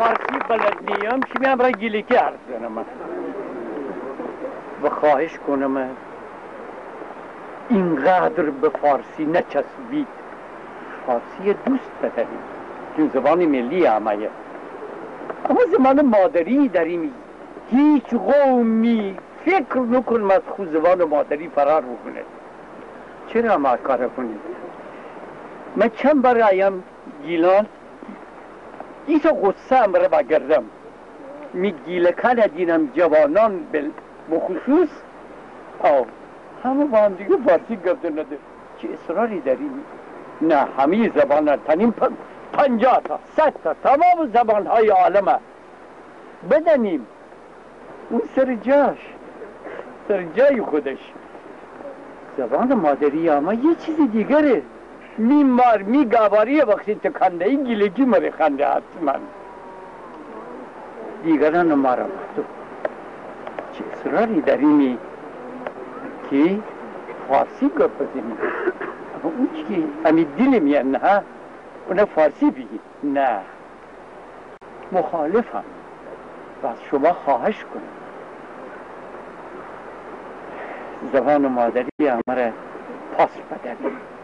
فارسی بلد نیم چی میام برای گیلکی حرف زنم و خواهش کنم اینقدر به فارسی نچسبید، فارسی دوست بداریم چون زبان ملی همه، اما زبان مادری داریم. هیچ قومی فکر نکنم از خود زبان مادری فرار بکنه. چرا ما کار کنید؟ من چند بار آیم گیلان ایسا غصه هم را بگردم می گیلکان دینم جوانان بخصوص همه با هم دیگه فارسی گفته نده. چه اصراری داریم؟ نه همه زبان ها تنیم 50 تا 100 تا تمام زبان های عالم بدنیم اون سر جاش، سر جای خودش. زبان مادری اما یه چیز دیگره. می گواری وقتی تکنده این گیلگی مره خنده حتما دیگران ما را مختو. چه اصراری داریم که فارسی گفت بزنیم؟ اما اون که همی دل میان نه اونه فارسی بگید. نه مخالفم و از شما خواهش کنم زبان مادری همه را پاس بدهید.